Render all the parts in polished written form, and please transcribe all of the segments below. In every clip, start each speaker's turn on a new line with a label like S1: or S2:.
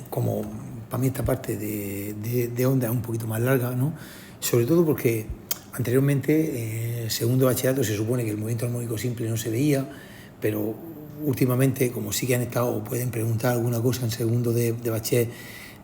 S1: como para mí esta parte de onda es un poquito más larga, ¿no? Sobre todo porque anteriormente, segundo bachillerato, se supone que el movimiento armónico simple no se veía, pero últimamente, como sí que han estado o pueden preguntar alguna cosa en segundo de bachiller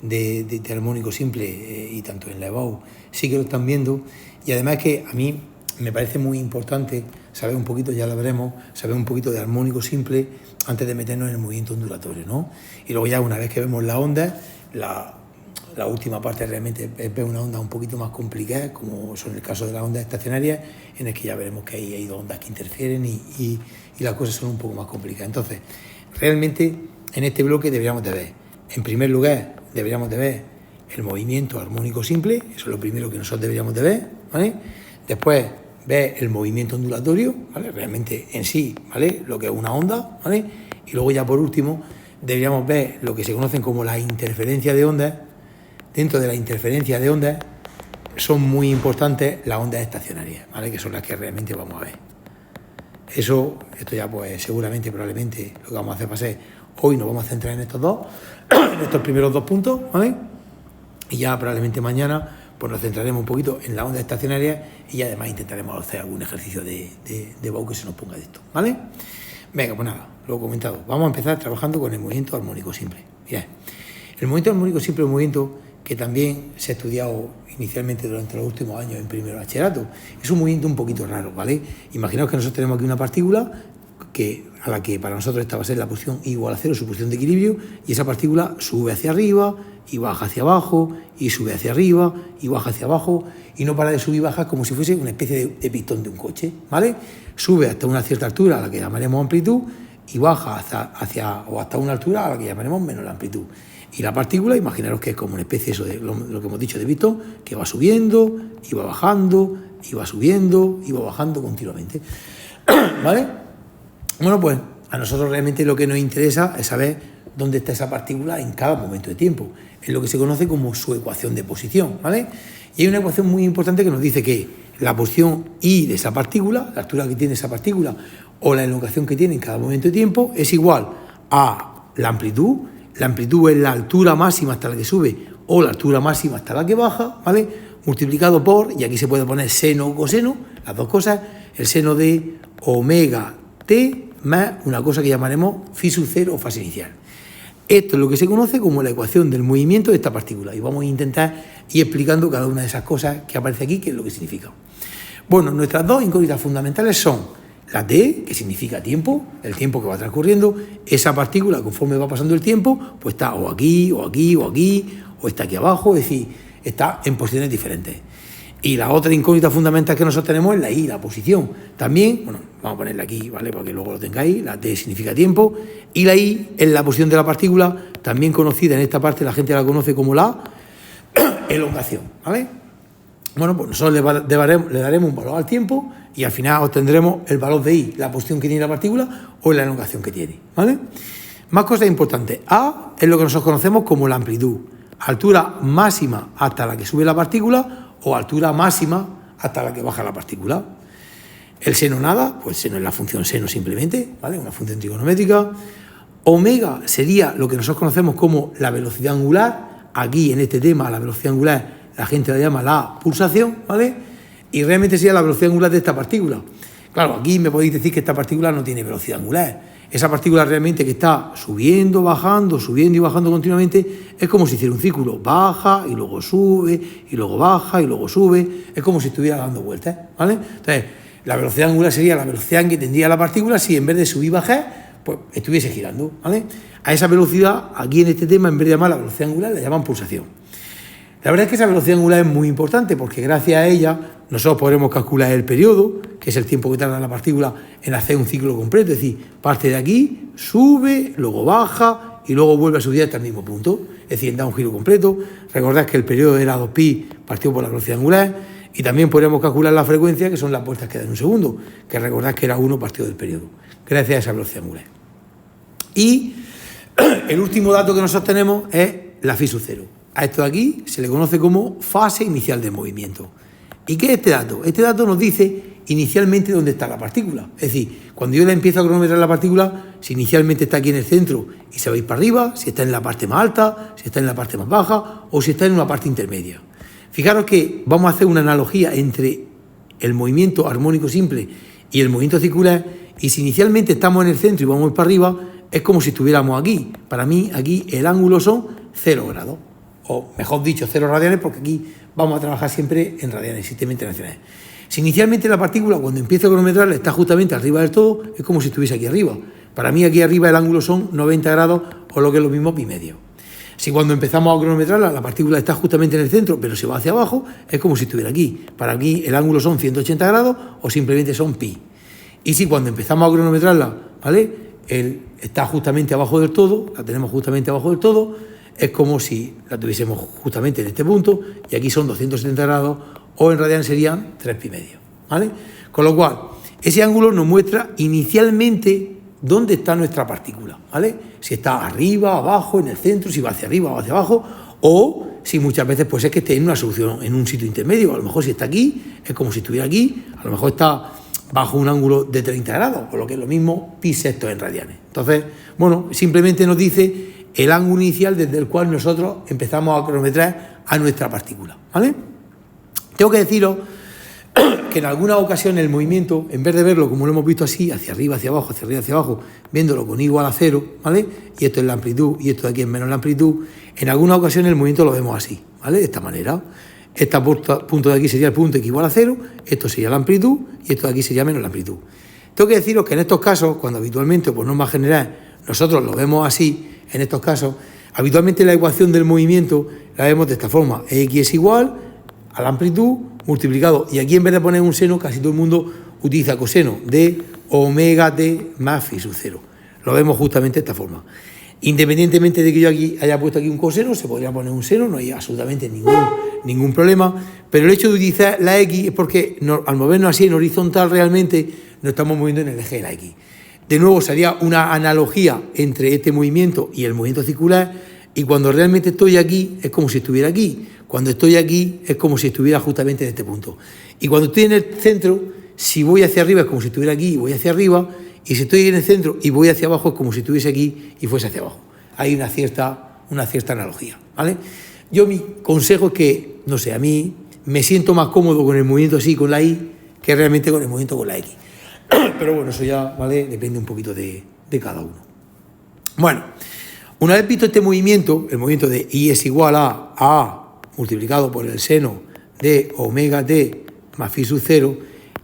S1: de armónico simple, y tanto en la EBAU sí que lo están viendo, y además que a mí me parece muy importante saber un poquito, ya lo veremos, saber un poquito de armónico simple antes de meternos en el movimiento ondulatorio, ¿no? Y luego ya una vez que vemos la onda, la última parte realmente es ver una onda un poquito más complicada, como son el caso de las ondas estacionarias, en el que ya veremos que hay dos ondas que interfieren y las cosas son un poco más complicadas. Entonces, realmente en este bloque deberíamos de ver, en primer lugar, deberíamos de ver el movimiento armónico simple, eso es lo primero que nosotros deberíamos de ver, ¿vale? Después, ver el movimiento ondulatorio, ¿vale? Realmente en sí, ¿vale? Lo que es una onda, ¿vale? Y luego ya por último, deberíamos ver lo que se conocen como las interferencias de ondas. Dentro de la interferencia de ondas son muy importantes las ondas estacionarias, ¿vale? Que son las que realmente vamos a ver. Esto ya pues seguramente, probablemente, lo que vamos a hacer va a ser, hoy nos vamos a centrar en estos primeros dos puntos, ¿vale? Y ya probablemente mañana pues nos centraremos un poquito en la onda estacionaria y además intentaremos hacer algún ejercicio de BAU que se nos ponga de esto, ¿vale? Venga, pues nada, lo he comentado. Vamos a empezar trabajando con el movimiento armónico simple. Bien. El movimiento armónico simple es un movimiento que también se ha estudiado inicialmente durante los últimos años en primer bachillerato. Es un movimiento un poquito raro, ¿vale? Imaginaos que nosotros tenemos aquí una partícula a la que para nosotros esta va a ser la posición igual a cero, su posición de equilibrio, y esa partícula sube hacia arriba y baja hacia abajo, y sube hacia arriba y baja hacia abajo, y no para de subir y bajar como si fuese una especie de pistón de un coche, ¿vale? Sube hasta una cierta altura, a la que llamaremos amplitud, y baja hasta una altura a la que llamaremos menor amplitud. Y la partícula, imaginaros que es como una especie eso de lo que hemos dicho de pistón, que va subiendo, y va bajando, y va subiendo, y va bajando continuamente. ¿Vale? Bueno, pues a nosotros realmente lo que nos interesa es saber dónde está esa partícula en cada momento de tiempo. Es lo que se conoce como su ecuación de posición, ¿vale? Y hay una ecuación muy importante que nos dice que la posición I de esa partícula, la altura que tiene esa partícula o la elongación que tiene en cada momento de tiempo es igual a la amplitud. La amplitud es la altura máxima hasta la que sube o la altura máxima hasta la que baja, ¿vale? Multiplicado por, y aquí se puede poner seno o coseno, las dos cosas, el seno de omega t más una cosa que llamaremos phi sub 0 o fase inicial. Esto es lo que se conoce como la ecuación del movimiento de esta partícula y vamos a intentar ir explicando cada una de esas cosas que aparece aquí, qué es lo que significa. Bueno, nuestras dos incógnitas fundamentales son la t, que significa tiempo, el tiempo que va transcurriendo. Esa partícula, conforme va pasando el tiempo, pues está o aquí, o aquí, o aquí, o está aquí abajo, es decir, está en posiciones diferentes. Y la otra incógnita fundamental que nosotros tenemos es la I, la posición. También, bueno, vamos a ponerla aquí, ¿vale? Para que luego lo tengáis. La T significa tiempo. Y la I es la posición de la partícula, también conocida en esta parte, la gente la conoce como la elongación, ¿vale? Bueno, pues nosotros le daremos un valor al tiempo y al final obtendremos el valor de I, la posición que tiene la partícula o la elongación que tiene, ¿vale? Más cosas importantes. A es lo que nosotros conocemos como la amplitud. Altura máxima hasta la que sube la partícula o altura máxima hasta la que baja la partícula. El seno nada, pues seno es la función seno simplemente, ¿vale? Una función trigonométrica. Omega sería lo que nosotros conocemos como la velocidad angular. Aquí en este tema la velocidad angular la gente la llama la pulsación, ¿vale? Y realmente sería la velocidad angular de esta partícula. Claro, aquí me podéis decir que esta partícula no tiene velocidad angular. Esa partícula realmente que está subiendo y bajando continuamente, es como si hiciera un círculo, baja y luego sube, y luego baja y luego sube, es como si estuviera dando vueltas, ¿vale? Entonces, la velocidad angular sería la velocidad en que tendría la partícula si en vez de subir y bajar, pues estuviese girando, ¿vale? A esa velocidad, aquí en este tema, en vez de llamar la velocidad angular, la llaman pulsación. La verdad es que esa velocidad angular es muy importante porque gracias a ella nosotros podremos calcular el periodo, que es el tiempo que tarda la partícula en hacer un ciclo completo, es decir, parte de aquí, sube, luego baja y luego vuelve a subir hasta el mismo punto, es decir, da un giro completo. Recordad que el periodo era 2pi partido por la velocidad angular y también podremos calcular la frecuencia, que son las vueltas que da en un segundo, que recordad que era 1 partido del periodo, gracias a esa velocidad angular. Y el último dato que nosotros tenemos es la phi sub 0. A esto de aquí se le conoce como fase inicial de movimiento. ¿Y qué es este dato? Este dato nos dice inicialmente dónde está la partícula. Es decir, cuando yo le empiezo a cronometrar la partícula, si inicialmente está aquí en el centro y se va a ir para arriba, si está en la parte más alta, si está en la parte más baja o si está en una parte intermedia. Fijaros que vamos a hacer una analogía entre el movimiento armónico simple y el movimiento circular, y si inicialmente estamos en el centro y vamos a ir para arriba, es como si estuviéramos aquí. Para mí, aquí el ángulo son 0 grados, o mejor dicho, 0 radianes, porque aquí vamos a trabajar siempre en radianes, sistemas internacionales. Si inicialmente la partícula, cuando empiezo a cronometrarla, está justamente arriba del todo, es como si estuviese aquí arriba. Para mí, aquí arriba el ángulo son 90 grados, o lo que es lo mismo, pi medio. Si cuando empezamos a cronometrarla, la partícula está justamente en el centro, pero se va hacia abajo, es como si estuviera aquí. Para aquí el ángulo son 180 grados, o simplemente son pi. Y si cuando empezamos a cronometrarla, ¿vale?, está justamente abajo del todo, la tenemos justamente abajo del todo, es como si la tuviésemos justamente en este punto, y aquí son 270 grados, o en radianes serían 3 pi medio, ¿vale? Con lo cual, ese ángulo nos muestra inicialmente dónde está nuestra partícula, ¿vale? Si está arriba, abajo, en el centro, si va hacia arriba o hacia abajo, o si muchas veces pues es que esté en una solución, en un sitio intermedio. A lo mejor si está aquí, es como si estuviera aquí, a lo mejor está bajo un ángulo de 30 grados, o lo que es lo mismo, pi sexto en radianes. Entonces, bueno, simplemente nos dice el ángulo inicial desde el cual nosotros empezamos a cronometrar a nuestra partícula, ¿vale? Tengo que deciros que en algunas ocasiones el movimiento, en vez de verlo como lo hemos visto así, hacia arriba, hacia abajo, hacia arriba, hacia abajo, viéndolo con igual a 0, ¿vale? Y esto es la amplitud, y esto de aquí es menos la amplitud, en algunas ocasiones el movimiento lo vemos así, ¿vale? De esta manera. Este punto de aquí sería el punto que igual a 0, esto sería la amplitud, y esto de aquí sería menos la amplitud. Tengo que deciros que en estos casos, cuando habitualmente, por norma general, nosotros lo vemos así, en estos casos, habitualmente la ecuación del movimiento la vemos de esta forma: x es igual a la amplitud multiplicado, y aquí en vez de poner un seno, casi todo el mundo utiliza coseno de omega t más phi sub 0. Lo vemos justamente de esta forma. Independientemente de que yo aquí haya puesto aquí un coseno, se podría poner un seno, no hay absolutamente ningún problema, pero el hecho de utilizar la x es porque al movernos así en horizontal realmente nos estamos moviendo en el eje de la x. De nuevo sería una analogía entre este movimiento y el movimiento circular, y cuando realmente estoy aquí es como si estuviera aquí. Cuando estoy aquí es como si estuviera justamente en este punto. Y cuando estoy en el centro, si voy hacia arriba es como si estuviera aquí y voy hacia arriba, y si estoy en el centro y voy hacia abajo es como si estuviese aquí y fuese hacia abajo. Hay una cierta analogía, ¿vale? Yo mi consejo es que, no sé, a mí me siento más cómodo con el movimiento así, con la y, que realmente con el movimiento con la x. Pero bueno, eso ya, ¿vale?, depende un poquito de cada uno. Bueno, una vez visto este movimiento, el movimiento de y es igual a multiplicado por el seno de omega t más phi sub 0,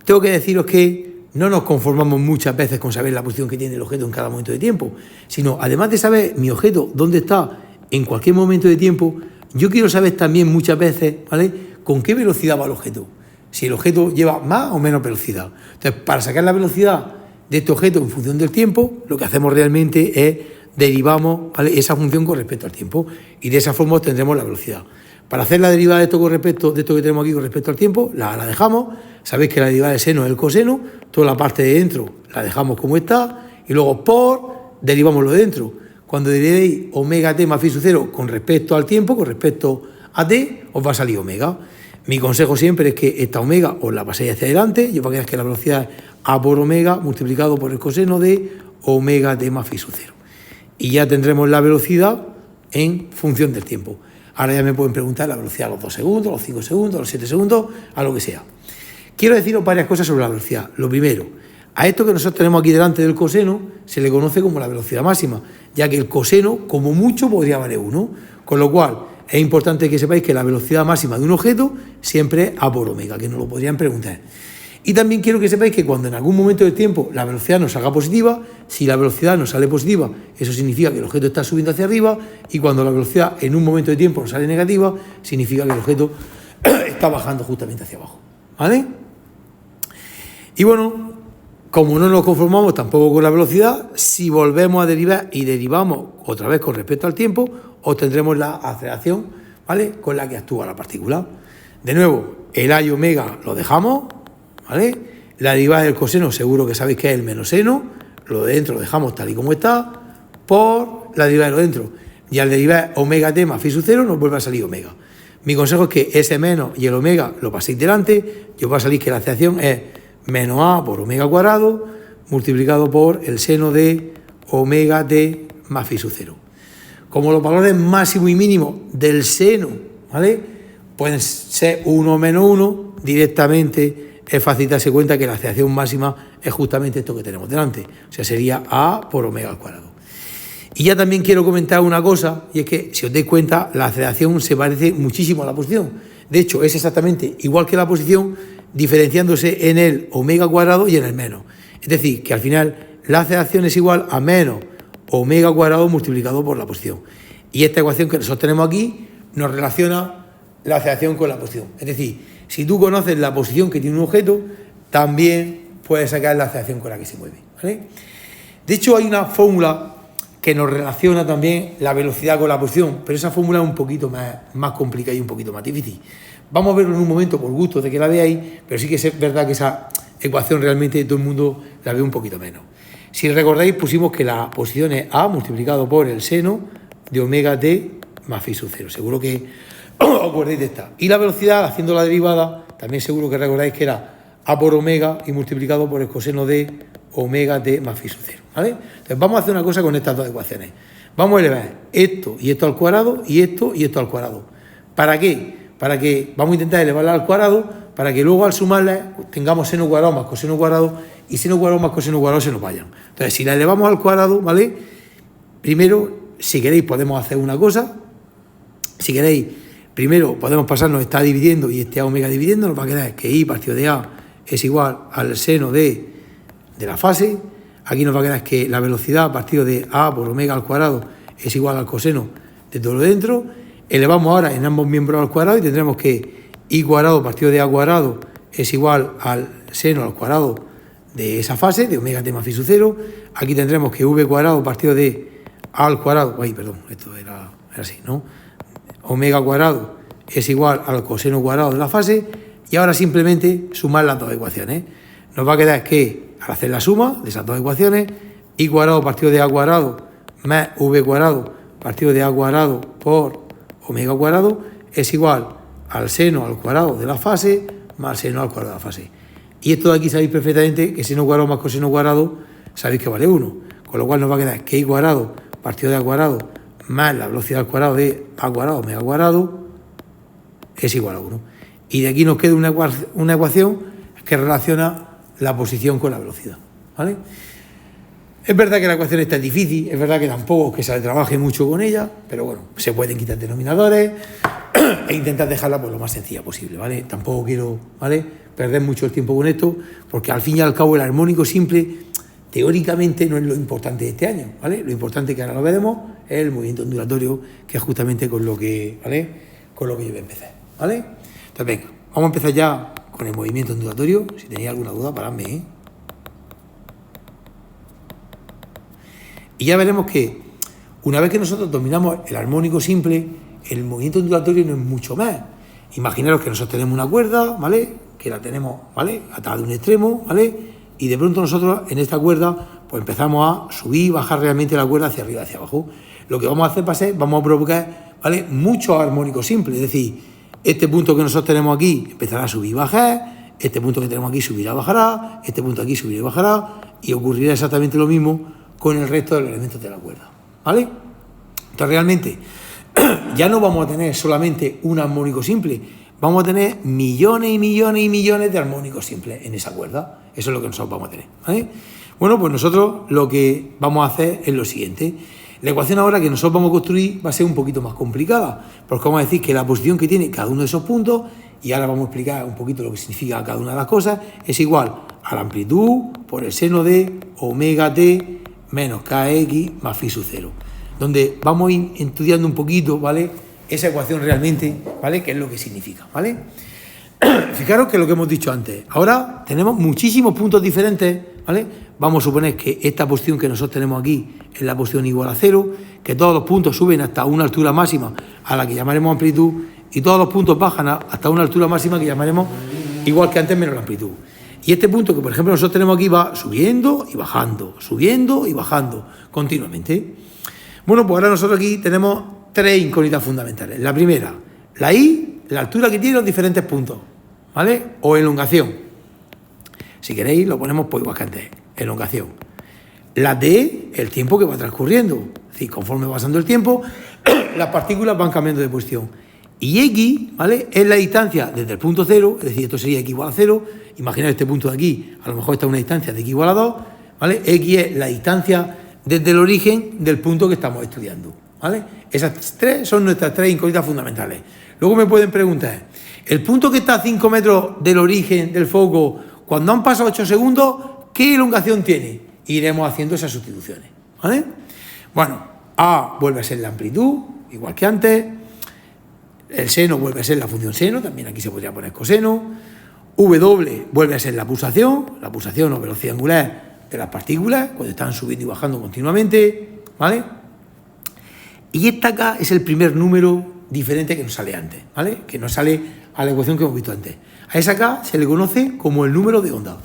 S1: tengo que deciros que no nos conformamos muchas veces con saber la posición que tiene el objeto en cada momento de tiempo, sino además de saber mi objeto dónde está en cualquier momento de tiempo, yo quiero saber también muchas veces, ¿vale?, con qué velocidad va el objeto, si el objeto lleva más o menos velocidad. Entonces, para sacar la velocidad de este objeto en función del tiempo, lo que hacemos realmente es derivamos, ¿vale?, esa función con respecto al tiempo, y de esa forma obtendremos la velocidad. Para hacer la derivada de esto con respecto, de esto que tenemos aquí con respecto al tiempo, la dejamos. Sabéis que la derivada del seno es el coseno, toda la parte de dentro la dejamos como está, y luego por derivamos lo de dentro. Cuando derivéis omega t más phi sub 0 con respecto al tiempo, con respecto a t, os va a salir omega. Mi consejo siempre es que esta omega os la paséis hacia adelante, yo para que veáis que la velocidad es a por omega multiplicado por el coseno de omega t más phi sub 0. Y ya tendremos la velocidad en función del tiempo. Ahora ya me pueden preguntar la velocidad a los 2 segundos, a los 5 segundos, a los 7 segundos, a lo que sea. Quiero deciros varias cosas sobre la velocidad. Lo primero, a esto que nosotros tenemos aquí delante del coseno se le conoce como la velocidad máxima, ya que el coseno, como mucho, podría valer 1. Con lo cual, es importante que sepáis que la velocidad máxima de un objeto siempre es a por omega, que nos lo podrían preguntar. Y también quiero que sepáis que cuando en algún momento del tiempo la velocidad nos salga positiva, si la velocidad nos sale positiva, eso significa que el objeto está subiendo hacia arriba, y cuando la velocidad en un momento de tiempo nos sale negativa, significa que el objeto está bajando justamente hacia abajo, ¿vale? Y bueno, como no nos conformamos tampoco con la velocidad, si volvemos a derivar y derivamos otra vez con respecto al tiempo, obtendremos la aceleración, ¿vale?, con la que actúa la partícula. De nuevo, el a y omega lo dejamos, ¿vale? La derivada del coseno seguro que sabéis que es el menos seno, lo de dentro lo dejamos tal y como está, por la derivada de lo dentro. Y al derivar omega t más phi sub 0 nos vuelve a salir omega. Mi consejo es que ese menos y el omega lo paséis delante, y os va a salir que la aceleración es menos a por omega cuadrado multiplicado por el seno de omega t más phi sub 0. Como los valores máximo y mínimo del seno, ¿vale?, pueden ser 1 menos 1, directamente es fácil darse cuenta que la aceleración máxima es justamente esto que tenemos delante. O sea, sería a por omega al cuadrado. Y ya también quiero comentar una cosa, y es que, si os dais cuenta, la aceleración se parece muchísimo a la posición. De hecho, es exactamente igual que la posición, diferenciándose en el omega cuadrado y en el menos. Es decir, que al final la aceleración es igual a menos omega cuadrado multiplicado por la posición. Y esta ecuación que nosotros tenemos aquí nos relaciona la aceleración con la posición. Es decir, si tú conoces la posición que tiene un objeto, también puedes sacar la aceleración con la que se mueve, ¿vale? De hecho, hay una fórmula que nos relaciona también la velocidad con la posición, pero esa fórmula es un poquito más complicada y un poquito más difícil. Vamos a verlo en un momento por gusto de que la veáis, pero sí que es verdad que esa ecuación realmente todo el mundo la ve un poquito menos. Si recordáis, pusimos que la posición es a multiplicado por el seno de omega t más phi sub 0. Seguro que os acordáis de esta. Y la velocidad, haciendo la derivada, también seguro que recordáis que era a por omega y multiplicado por el coseno de omega t más phi sub 0. ¿Vale? Entonces vamos a hacer una cosa con estas dos ecuaciones. Vamos a elevar esto y esto al cuadrado y esto al cuadrado. ¿Para qué? Para que vamos a intentar elevarla al cuadrado para que luego al sumarla tengamos seno cuadrado más coseno cuadrado y seno cuadrado más coseno cuadrado se nos vayan. Entonces, si la elevamos al cuadrado, ¿vale? Primero, si queréis, podemos hacer una cosa. Si queréis, primero podemos pasarnos esta dividiendo y este a omega dividiendo, nos va a quedar que i partido de a es igual al seno de la fase. Aquí nos va a quedar que la velocidad partido de a por omega al cuadrado es igual al coseno de todo lo dentro. Elevamos ahora en ambos miembros al cuadrado y tendremos que i cuadrado partido de a cuadrado es igual al seno al cuadrado de esa fase, de omega t más phi sub 0. Aquí tendremos que v cuadrado partido de a al cuadrado, esto era así, ¿no? Omega cuadrado es igual al coseno cuadrado de la fase, y ahora simplemente sumar las dos ecuaciones. Nos va a quedar que, al hacer la suma de esas dos ecuaciones, i cuadrado partido de a cuadrado más v cuadrado partido de a cuadrado por omega cuadrado es igual al seno al cuadrado de la fase más seno al cuadrado de la fase. Y esto de aquí sabéis perfectamente que seno cuadrado más coseno cuadrado sabéis que vale 1, con lo cual nos va a quedar que i cuadrado partido de a cuadrado más la velocidad al cuadrado de a cuadrado omega cuadrado es igual a 1. Y de aquí nos queda una ecuación que relaciona la posición con la velocidad, ¿vale? Es verdad que la ecuación está difícil, es verdad que tampoco es que se trabaje mucho con ella, pero bueno, se pueden quitar denominadores e intentar dejarla pues lo más sencilla posible, ¿vale? Tampoco quiero, ¿vale?, perder mucho el tiempo con esto, porque al fin y al cabo el armónico simple teóricamente no es lo importante de este año, ¿vale? Lo importante, que ahora lo veremos, es el movimiento ondulatorio, que es justamente con lo que, ¿vale?, con lo que yo voy a empezar, ¿vale? Entonces venga, vamos a empezar ya con el movimiento ondulatorio. Si tenéis alguna duda, paradme, ¿eh? Y ya veremos que una vez que nosotros dominamos el armónico simple, el movimiento ondulatorio no es mucho más. Imaginaros que nosotros tenemos una cuerda, ¿vale?, que la tenemos, ¿vale?, atada de un extremo, ¿vale?, y de pronto nosotros en esta cuerda pues empezamos a subir y bajar realmente la cuerda hacia arriba, hacia abajo. Lo que vamos a hacer vamos a provocar, ¿vale?, muchos armónicos simples. Es decir, este punto que nosotros tenemos aquí empezará a subir y bajar, este punto que tenemos aquí subirá y bajará, este punto aquí subirá y bajará, y ocurrirá exactamente lo mismo con el resto de los elementos de la cuerda, ¿vale? Entonces realmente ya no vamos a tener solamente un armónico simple, vamos a tener millones y millones y millones de armónicos simples en esa cuerda. Eso es lo que nosotros vamos a tener, ¿vale? Bueno, pues nosotros lo que vamos a hacer es lo siguiente. La ecuación ahora que nosotros vamos a construir va a ser un poquito más complicada, porque vamos a decir que la posición que tiene cada uno de esos puntos, y ahora vamos a explicar un poquito lo que significa cada una de las cosas, es igual a la amplitud por el seno de omega t menos kx más phi sub 0, donde vamos a ir estudiando un poquito, ¿vale?, esa ecuación realmente, ¿vale?, qué es lo que significa, ¿vale? Fijaros que lo que hemos dicho antes, ahora tenemos muchísimos puntos diferentes, ¿vale? Vamos a suponer que esta posición que nosotros tenemos aquí es la posición igual a 0, que todos los puntos suben hasta una altura máxima a la que llamaremos amplitud, y todos los puntos bajan hasta una altura máxima que llamaremos, igual que antes, menos la amplitud. Y este punto que, por ejemplo, nosotros tenemos aquí va subiendo y bajando continuamente. Bueno, pues ahora nosotros aquí tenemos tres incógnitas fundamentales. La primera, la i, la altura que tiene los diferentes puntos, ¿vale?, o elongación. Si queréis, lo ponemos pues igual que antes, elongación. La D, el tiempo que va transcurriendo. Es decir, conforme va pasando el tiempo, las partículas van cambiando de posición. Y X, ¿vale?, es la distancia desde el punto 0, es decir, esto sería X igual a 0. Imaginad este punto de aquí, a lo mejor está una distancia de X igual a 2, ¿vale? X es la distancia desde el origen del punto que estamos estudiando, ¿vale? Esas tres son nuestras tres incógnitas fundamentales. Luego me pueden preguntar, el punto que está a 5 metros del origen del foco, cuando han pasado 8 segundos, ¿qué elongación tiene? Iremos haciendo esas sustituciones, ¿vale? Bueno, A vuelve a ser la amplitud, igual que antes. El seno vuelve a ser la función seno, también aquí se podría poner coseno. W vuelve a ser la pulsación o velocidad angular de las partículas, cuando están subiendo y bajando continuamente, ¿vale? Y esta acá es el primer número diferente que nos sale antes, ¿vale? Que nos sale a la ecuación que hemos visto antes. A esa acá se le conoce como el número de onda.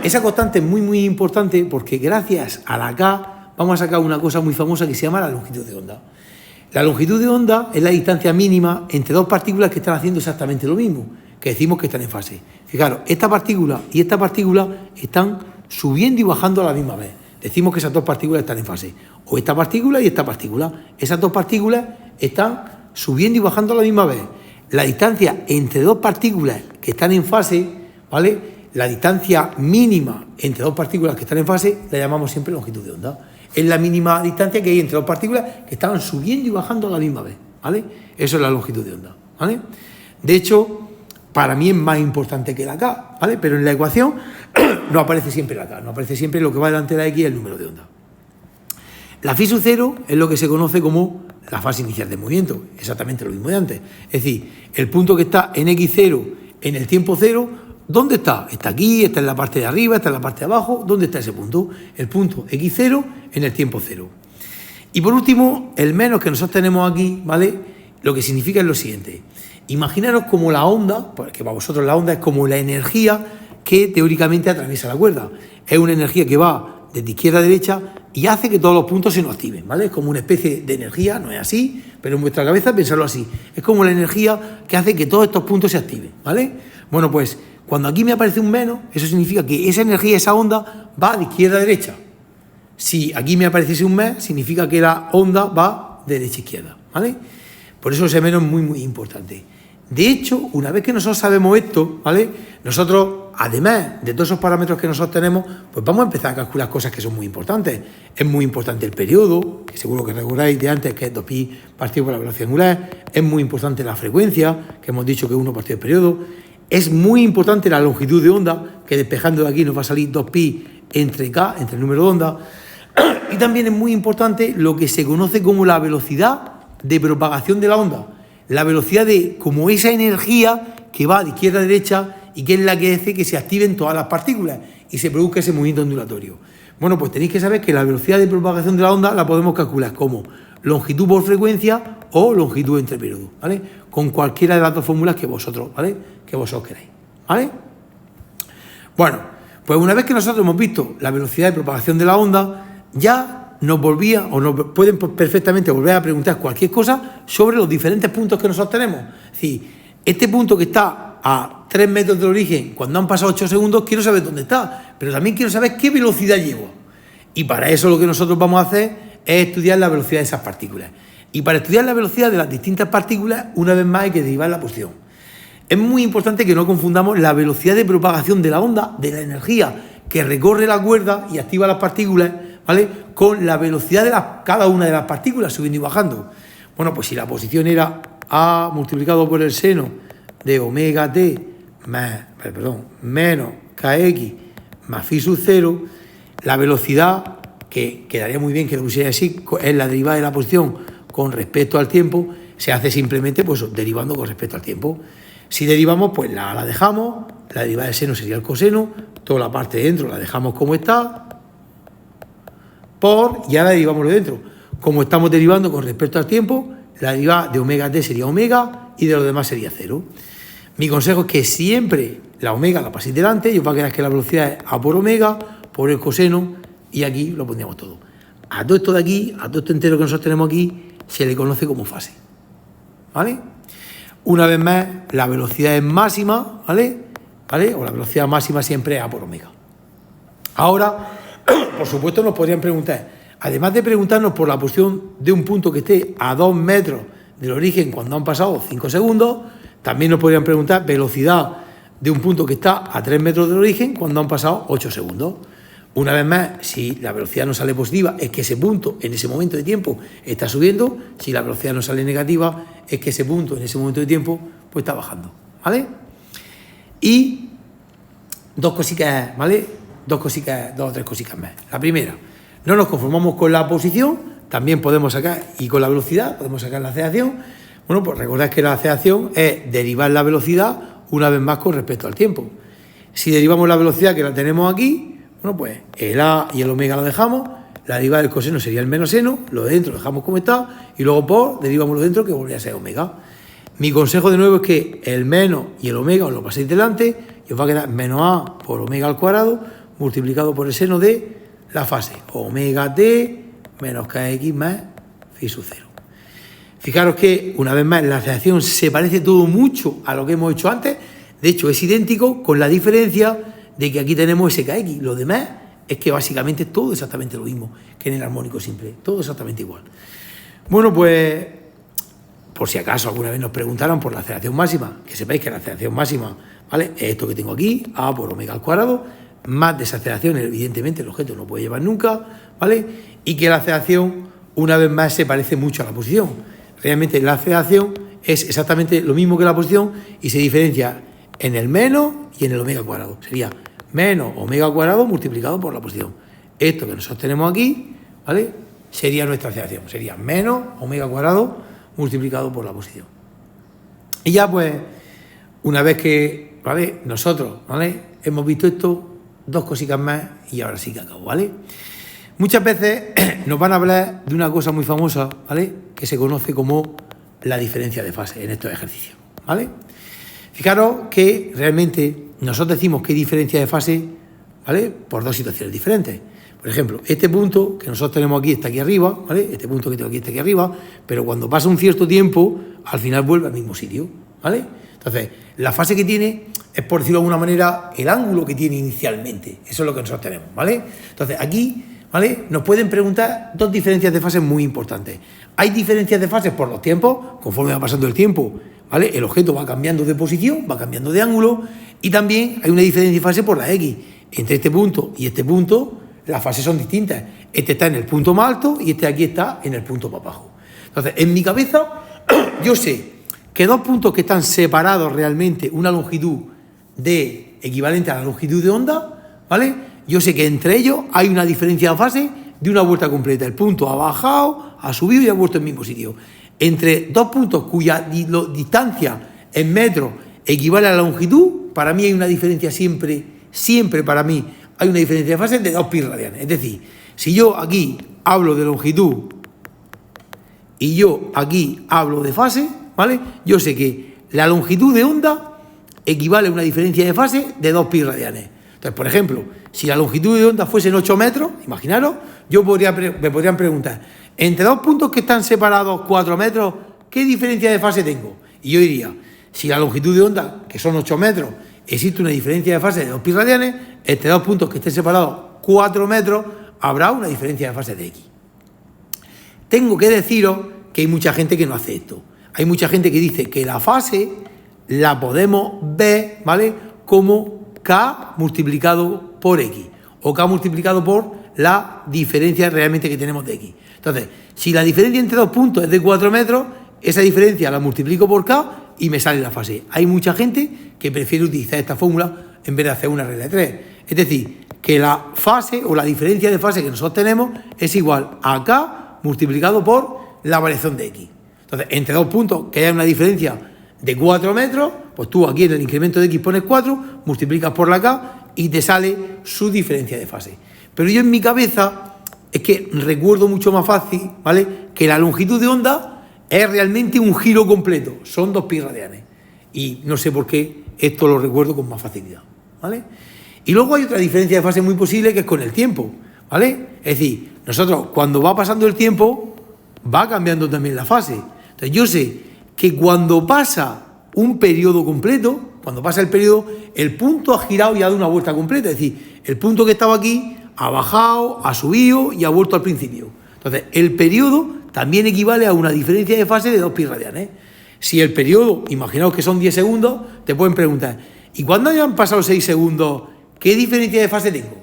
S1: Esa constante es muy, muy importante porque gracias a la K vamos a sacar una cosa muy famosa que se llama la longitud de onda. La longitud de onda es la distancia mínima entre dos partículas que están haciendo exactamente lo mismo, que decimos que están en fase. Fijaros, esta partícula y esta partícula están subiendo y bajando a la misma vez. Decimos que esas dos partículas están en fase. O esta partícula y esta partícula. Esas dos partículas están subiendo y bajando a la misma vez. La distancia entre dos partículas que están en fase, ¿vale?, la distancia mínima entre dos partículas que están en fase la llamamos siempre longitud de onda. Es la mínima distancia que hay entre dos partículas que estaban subiendo y bajando a la misma vez, ¿vale? Eso es la longitud de onda, ¿vale? De hecho, para mí es más importante que la K, ¿vale? Pero en la ecuación no aparece siempre la K, no aparece siempre lo que va delante de la X, el número de onda. La phi sub 0 es lo que se conoce como la fase inicial del movimiento, exactamente lo mismo de antes. Es decir, el punto que está en X0 en el tiempo 0, ¿dónde está? Está aquí, está en la parte de arriba, está en la parte de abajo. ¿Dónde está ese punto? El punto X0 en el tiempo 0. Y por último, el menos que nosotros tenemos aquí, ¿vale?, lo que significa es lo siguiente. Imaginaros como la onda, porque para vosotros la onda es como la energía que teóricamente atraviesa la cuerda. Es una energía que va desde izquierda a derecha y hace que todos los puntos se nos activen, ¿vale? Es como una especie de energía, no es así, pero en vuestra cabeza pensarlo así. Es como la energía que hace que todos estos puntos se activen, ¿vale? Bueno, pues cuando aquí me aparece un menos, eso significa que esa energía, esa onda, va de izquierda a derecha. Si aquí me apareciese un mes, significa que la onda va de derecha a izquierda, ¿vale? Por eso ese menos es muy, muy importante. De hecho, una vez que nosotros sabemos esto, ¿vale?, nosotros, además de todos esos parámetros que nosotros tenemos, pues vamos a empezar a calcular cosas que son muy importantes. Es muy importante el periodo, que seguro que recordáis de antes, que es 2pi partido por la velocidad angular. Es muy importante la frecuencia, que hemos dicho que es 1 partido el periodo. Es muy importante la longitud de onda, que despejando de aquí nos va a salir 2pi entre K, entre el número de onda. Y también es muy importante lo que se conoce como la velocidad de propagación de la onda. La velocidad de como esa energía que va de izquierda a derecha y que es la que hace que se activen todas las partículas y se produzca ese movimiento ondulatorio. Bueno, pues tenéis que saber que la velocidad de propagación de la onda la podemos calcular como longitud por frecuencia o longitud entre periodos, ¿vale? Con cualquiera de las dos fórmulas que vosotros, ¿vale?, que vosotros queráis, ¿vale? Bueno, pues una vez que nosotros hemos visto la velocidad de propagación de la onda, ya nos pueden perfectamente volver a preguntar cualquier cosa sobre los diferentes puntos que nosotros tenemos. Es decir, este punto que está a 3 metros del origen, cuando han pasado 8 segundos, quiero saber dónde está, pero también quiero saber qué velocidad llevo. Y para eso lo que nosotros vamos a hacer es estudiar la velocidad de esas partículas. Y para estudiar la velocidad de las distintas partículas, una vez más hay que derivar la posición. Es muy importante que no confundamos la velocidad de propagación de la onda, de la energía que recorre la cuerda y activa las partículas, ¿vale?, con la velocidad de cada una de las partículas subiendo y bajando. Bueno, pues si la posición era A multiplicado por el seno de omega t menos kx más phi sub 0, la velocidad, que quedaría muy bien que lo pusiera así, es la derivada de la posición con respecto al tiempo, se hace simplemente pues derivando con respecto al tiempo. Si derivamos, pues la A la dejamos, la derivada del seno sería el coseno, toda la parte de dentro la dejamos como está, y ahora derivamos lo de dentro. Como estamos derivando con respecto al tiempo, la derivada de omega t sería omega y de lo demás sería 0. Mi consejo es que siempre la omega la paséis delante y os va a quedar que la velocidad es A por omega, por el coseno, y aquí lo pondríamos todo. A todo esto de aquí, a todo esto entero que nosotros tenemos aquí, se le conoce como fase, ¿vale? Una vez más, la velocidad es máxima, ¿vale?, ¿vale? O la velocidad máxima siempre es a por omega. Ahora, por supuesto, nos podrían preguntar, además de preguntarnos por la posición de un punto que esté a 2 metros del origen cuando han pasado 5 segundos, también nos podrían preguntar velocidad de un punto que está a 3 metros del origen cuando han pasado 8 segundos. Una vez más, si la velocidad no sale positiva, es que ese punto en ese momento de tiempo está subiendo. Si la velocidad no sale negativa, es que ese punto en ese momento de tiempo pues está bajando, ¿vale? Y dos cositas, ¿vale? Dos o tres cositas más. La primera, no nos conformamos con la posición, también podemos sacar, y con la velocidad, podemos sacar la aceleración. Bueno, pues recordad que la aceleración es derivar la velocidad una vez más con respecto al tiempo. Si derivamos la velocidad que la tenemos aquí, bueno, pues el A y el omega lo dejamos, la derivada del coseno sería el menos seno, lo de dentro lo dejamos como está, y luego por, derivamos lo de dentro que volvería a ser omega. Mi consejo de nuevo es que el menos y el omega os lo paséis delante y os va a quedar menos A por omega al cuadrado multiplicado por el seno de la fase, omega t menos kx más phi sub 0. Fijaros que, una vez más, la aceleración se parece todo mucho a lo que hemos hecho antes, de hecho es idéntico, con la diferencia de que aquí tenemos ese kx, lo demás es que básicamente es todo exactamente lo mismo que en el armónico simple, todo exactamente igual. Bueno, pues, por si acaso alguna vez nos preguntaran por la aceleración máxima, que sepáis que la aceleración máxima, ¿vale?, es esto que tengo aquí, A por omega al cuadrado, más desaceleración, evidentemente el objeto no puede llevar nunca, ¿vale?, y que la aceleración, una vez más, se parece mucho a la posición. Realmente la aceleración es exactamente lo mismo que la posición y se diferencia en el menos y en el omega cuadrado. Sería menos omega cuadrado multiplicado por la posición. Esto que nosotros tenemos aquí, ¿vale?, sería nuestra aceleración. Sería menos omega cuadrado multiplicado por la posición. Y ya pues, una vez que, ¿vale?, nosotros, ¿vale?, hemos visto esto, dos cositas más y ahora sí que acabo, ¿vale? Muchas veces nos van a hablar de una cosa muy famosa, ¿vale?, que se conoce como la diferencia de fase en estos ejercicios, ¿vale? Fijaros que realmente nosotros decimos que hay diferencia de fase, ¿vale?, por dos situaciones diferentes. Por ejemplo, este punto que nosotros tenemos aquí está aquí arriba, ¿vale?, este punto que tengo aquí está aquí arriba, pero cuando pasa un cierto tiempo, al final vuelve al mismo sitio, ¿vale? Entonces, la fase que tiene es, por decirlo de alguna manera, el ángulo que tiene inicialmente. Eso es lo que nosotros tenemos, ¿vale? Entonces, aquí, ¿vale?, nos pueden preguntar dos diferencias de fase muy importantes. Hay diferencias de fase por los tiempos, conforme va pasando el tiempo, ¿vale?, el objeto va cambiando de posición, va cambiando de ángulo, y también hay una diferencia de fase por la X. Entre este punto y este punto, las fases son distintas. Este está en el punto más alto y este aquí está en el punto más bajo. Entonces, en mi cabeza, yo sé que dos puntos que están separados realmente, una longitud equivalente a la longitud de onda, ¿vale?, yo sé que entre ellos hay una diferencia de fase de una vuelta completa. El punto ha bajado, ha subido y ha vuelto al mismo sitio. Entre dos puntos cuya distancia en metros equivale a la longitud, para mí hay una diferencia siempre para mí hay una diferencia de fase de 2 pi radianes. Es decir, si yo aquí hablo de longitud y yo aquí hablo de fase, ¿vale?, yo sé que la longitud de onda equivale a una diferencia de fase de 2 pi radianes. Entonces, por ejemplo, si la longitud de onda fuese en 8 metros, imaginaros, me podrían preguntar, entre dos puntos que están separados 4 metros, ¿qué diferencia de fase tengo? Y yo diría, si la longitud de onda, que son 8 metros, existe una diferencia de fase de 2 pi radianes, entre dos puntos que estén separados 4 metros, habrá una diferencia de fase de X. Tengo que deciros que hay mucha gente que no hace esto. Hay mucha gente que dice que la fase la podemos ver, ¿vale?, como K multiplicado por X, o K multiplicado por la diferencia realmente que tenemos de X. Entonces, si la diferencia entre dos puntos es de 4 metros, esa diferencia la multiplico por K y me sale la fase. Hay mucha gente que prefiere utilizar esta fórmula en vez de hacer una regla de 3. Es decir, que la fase o la diferencia de fase que nosotros tenemos es igual a K multiplicado por la variación de X. Entonces, entre dos puntos que haya una diferencia de 4 metros, pues tú aquí en el incremento de X pones 4, multiplicas por la K y te sale su diferencia de fase. Pero yo en mi cabeza es que recuerdo mucho más fácil, ¿vale?, que la longitud de onda es realmente un giro completo, son 2 pi radianes. Y no sé por qué esto lo recuerdo con más facilidad, ¿vale? Y luego hay otra diferencia de fase muy posible que es con el tiempo, ¿vale? Es decir, nosotros cuando va pasando el tiempo va cambiando también la fase. Entonces yo sé que cuando pasa un periodo completo, cuando pasa el periodo, el punto ha girado y ha dado una vuelta completa. Es decir, el punto que estaba aquí ha bajado, ha subido y ha vuelto al principio. Entonces, el periodo también equivale a una diferencia de fase de 2 pi radianes. Si el periodo, imaginaos que son 10 segundos, te pueden preguntar, ¿y cuando hayan pasado 6 segundos, qué diferencia de fase tengo?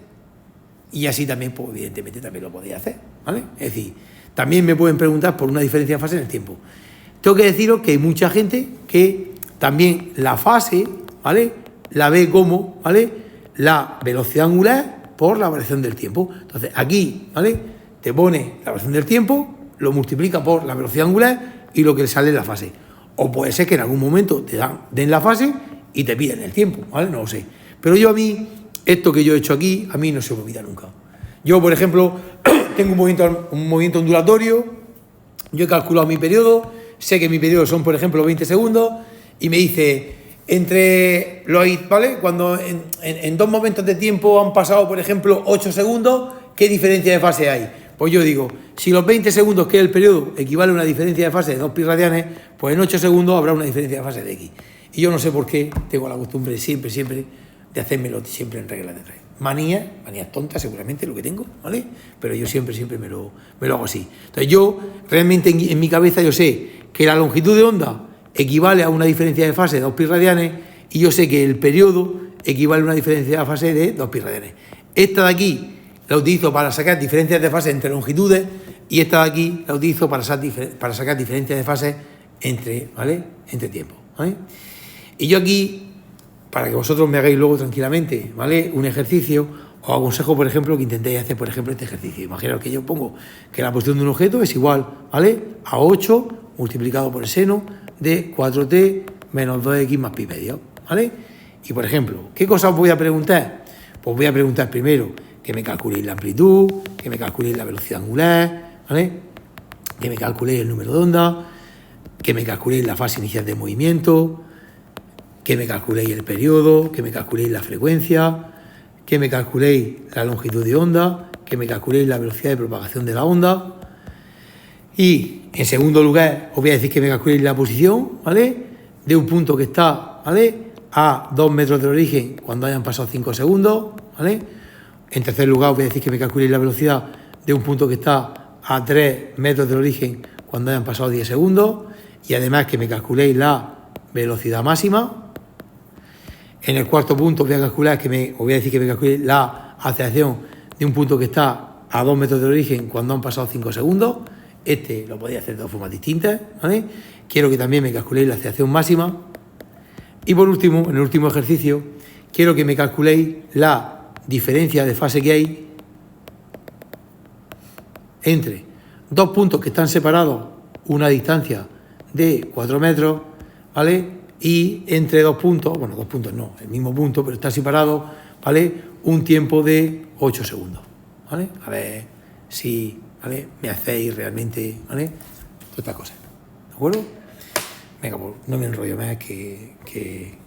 S1: Y así también, pues evidentemente, también lo podéis hacer, ¿vale? Es decir, también me pueden preguntar por una diferencia de fase en el tiempo. Tengo que deciros que hay mucha gente que también la fase, ¿vale?, la ve como, ¿vale?, la velocidad angular por la variación del tiempo. Entonces, aquí, ¿vale?, te pone la variación del tiempo, lo multiplica por la velocidad angular y lo que le sale en la fase. O puede ser que en algún momento te den la fase y te piden el tiempo, ¿vale? No lo sé. Pero yo a mí, esto que yo he hecho aquí, a mí no se me olvida nunca. Yo, por ejemplo, tengo un movimiento ondulatorio, yo he calculado mi periodo, sé que mi periodo son, por ejemplo, 20 segundos, y me dice, entre los, ¿vale?, cuando en 2 momentos de tiempo han pasado, por ejemplo, 8 segundos, ¿qué diferencia de fase hay? Pues yo digo, si los 20 segundos que es el periodo equivale a una diferencia de fase de 2 pi radianes, pues en 8 segundos habrá una diferencia de fase de x. Y yo no sé por qué tengo la costumbre siempre de hacérmelo siempre en regla de 3. Manías tontas seguramente lo que tengo, ¿vale? Pero yo siempre me lo hago así. Entonces yo realmente en mi cabeza yo sé que la longitud de onda equivale a una diferencia de fase de 2 pi radianes y yo sé que el periodo equivale a una diferencia de fase de 2 pi radianes. Esta de aquí la utilizo para sacar diferencias de fase entre longitudes y esta de aquí la utilizo para sacar diferencias de fase entre tiempos, ¿vale? Y yo aquí, para que vosotros me hagáis luego tranquilamente, ¿vale?, un ejercicio, os aconsejo, por ejemplo, que intentéis hacer, por ejemplo, este ejercicio. Imaginaos que yo pongo que la posición de un objeto es igual, ¿vale?, a 8 multiplicado por el seno de 4t menos 2x más pi medio, ¿vale? Y, por ejemplo, ¿qué cosas os voy a preguntar? Pues voy a preguntar primero que me calculéis la amplitud, que me calculéis la velocidad angular, ¿vale?, que me calculéis el número de ondas, que me calculéis la fase inicial de movimiento, que me calculéis el periodo, que me calculéis la frecuencia, que me calculéis la longitud de onda, que me calculéis la velocidad de propagación de la onda. Y, en segundo lugar, os voy a decir que me calculéis la posición, ¿vale?, de un punto que está, ¿vale?, a 2 metros del origen cuando hayan pasado 5 segundos, ¿vale? En tercer lugar, os voy a decir que me calculéis la velocidad de un punto que está a 3 metros del origen cuando hayan pasado 10 segundos. Y además que me calculéis la velocidad máxima. En el cuarto punto os voy a decir que me calculéis la aceleración de un punto que está a 2 metros del origen cuando han pasado 5 segundos. Este lo podéis hacer de dos formas distintas, ¿vale? Quiero que también me calculéis la aceleración máxima. Y por último, en el último ejercicio, quiero que me calculéis la diferencia de fase que hay entre dos puntos que están separados una distancia de 4 metros, ¿vale? Y entre dos puntos no, el mismo punto, pero está separado, ¿vale?, un tiempo de 8 segundos, ¿vale? A ver si, ¿vale?, me hacéis realmente, ¿vale?, todas estas cosas, ¿de acuerdo? Venga, pues no me enrollo más que